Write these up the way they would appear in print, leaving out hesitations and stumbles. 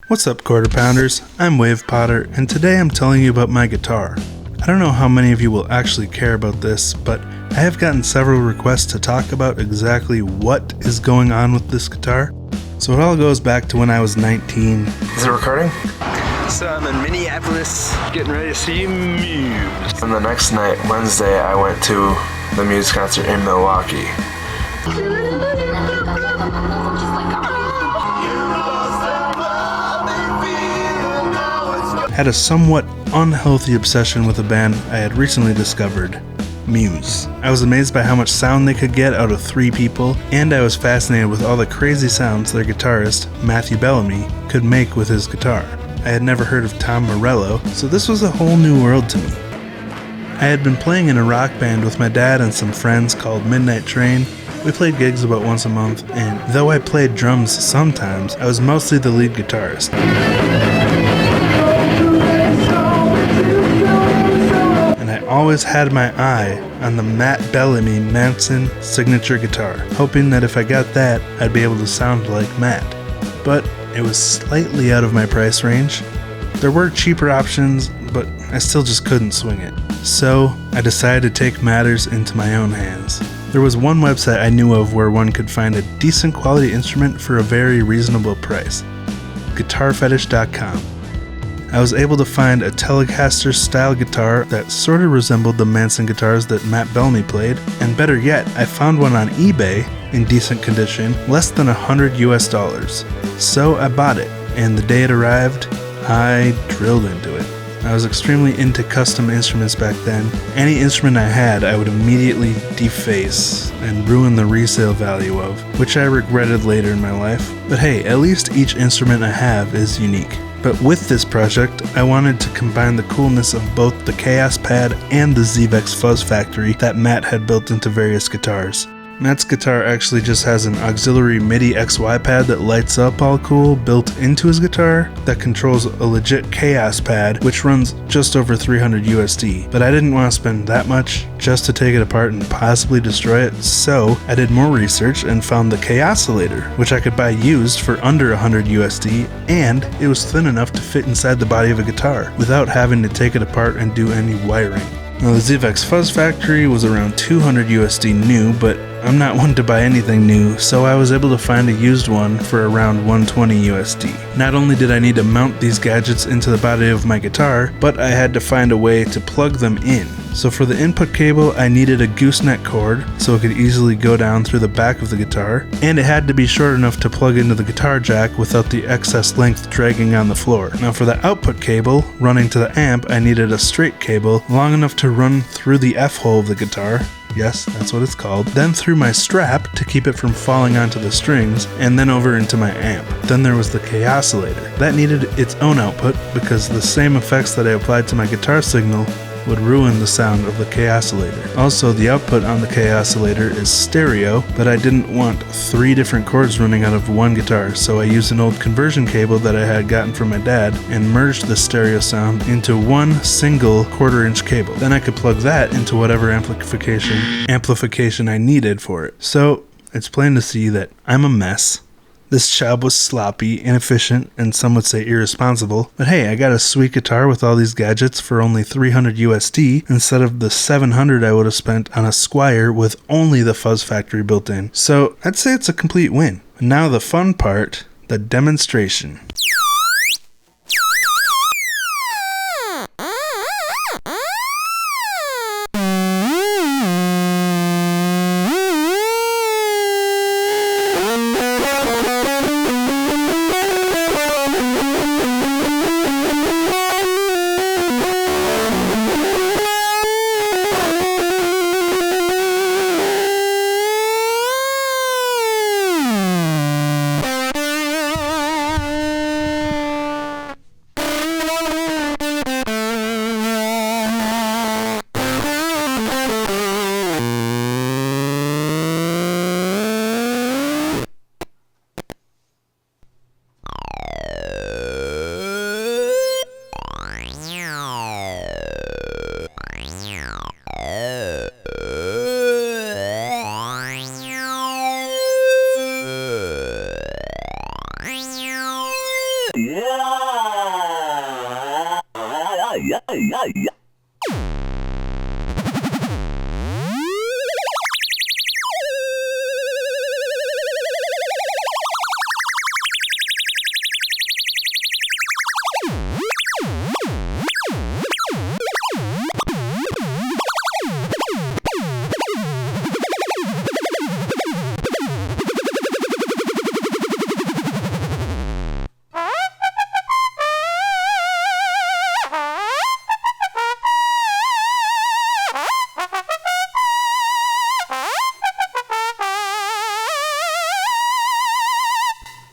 What's up, Quarter Pounders? I'm Wave Potter, and today I'm telling you about my guitar. I don't know how many of you will actually care about this, but I have gotten several requests to talk about exactly what is going on with this guitar. So it all goes back to when I was 19. Is it recording? So I'm in Minneapolis, getting ready to see Muse. And the next night, Wednesday, I went to the Muse concert in Milwaukee. Had a somewhat unhealthy obsession with a band I had recently discovered, Muse. I was amazed by how much sound they could get out of 3 people, and I was fascinated with all the crazy sounds their guitarist, Matt Bellamy, could make with his guitar. I had never heard of Tom Morello, so this was a whole new world to me. I had been playing in a rock band with my dad and some friends called Midnight Train. We played gigs about once a month, and though I played drums sometimes, I was mostly the lead guitarist. I always had my eye on the Matt Bellamy Manson signature guitar, hoping that if I got that, I'd be able to sound like Matt. But it was slightly out of my price range. There were cheaper options, but I still just couldn't swing it. So I decided to take matters into my own hands. There was one website I knew of where one could find a decent quality instrument for a very reasonable price. Guitarfetish.com. I was able to find a Telecaster style guitar that sort of resembled the Manson guitars that Matt Bellamy played, and better yet, I found one on eBay in decent condition, less than $100 US. So I bought it, and the day it arrived, I drilled into it. I was extremely into custom instruments back then. Any instrument I had, I would immediately deface and ruin the resale value of, which I regretted later in my life. But hey, at least each instrument I have is unique. But with this project, I wanted to combine the coolness of both the Kaoss Pad and the Zvex Fuzz Factory that Matt had built into various guitars. Matt's guitar actually just has an auxiliary MIDI XY pad that lights up all cool built into his guitar that controls a legit Kaoss Pad, which runs just over $300 USD. But I didn't want to spend that much just to take it apart and possibly destroy it, so I did more research and found the Kaossilator, which I could buy used for under $100 USD, and it was thin enough to fit inside the body of a guitar without having to take it apart and do any wiring. Now the Zvex Fuzz Factory was around $200 USD new, but I'm not one to buy anything new, so I was able to find a used one for around $120 USD. Not only did I need to mount these gadgets into the body of my guitar, but I had to find a way to plug them in. So for the input cable, I needed a gooseneck cord so it could easily go down through the back of the guitar, and it had to be short enough to plug into the guitar jack without the excess length dragging on the floor. Now for the output cable, running to the amp, I needed a straight cable long enough to run through the F-hole of the guitar. Yes, that's what it's called. Then through my strap to keep it from falling onto the strings, and then over into my amp. Then there was the Kaossilator. That needed its own output because the same effects that I applied to my guitar signal would ruin the sound of the Kaossilator. Also, the output on the Kaossilator is stereo, but I didn't want 3 different cords running out of one guitar, so I used an old conversion cable that I had gotten from my dad and merged the stereo sound into one single 1/4-inch cable. Then I could plug that into whatever amplification I needed for it. So, it's plain to see that I'm a mess. This job was sloppy, inefficient, and some would say irresponsible, but hey, I got a sweet guitar with all these gadgets for only $300 USD instead of the $700 I would have spent on a Squier with only the Fuzz Factory built in. So I'd say it's a complete win. Now the fun part, the demonstration.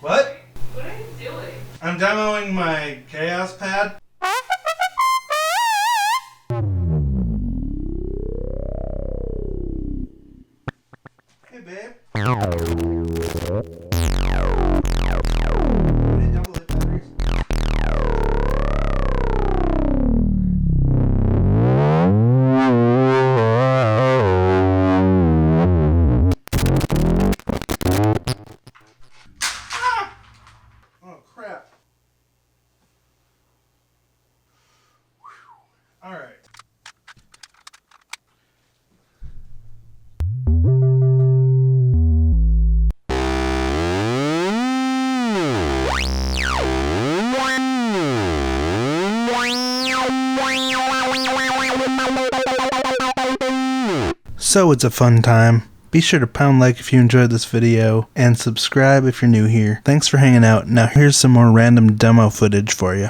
What? What are you doing? I'm demoing my Kaoss Pad. Hey, babe. Any double A batteries? Oh, crap. All right. So it's a fun time. Be sure to pound like if you enjoyed this video, and subscribe if you're new here. Thanks for hanging out. Now here's some more random demo footage for you.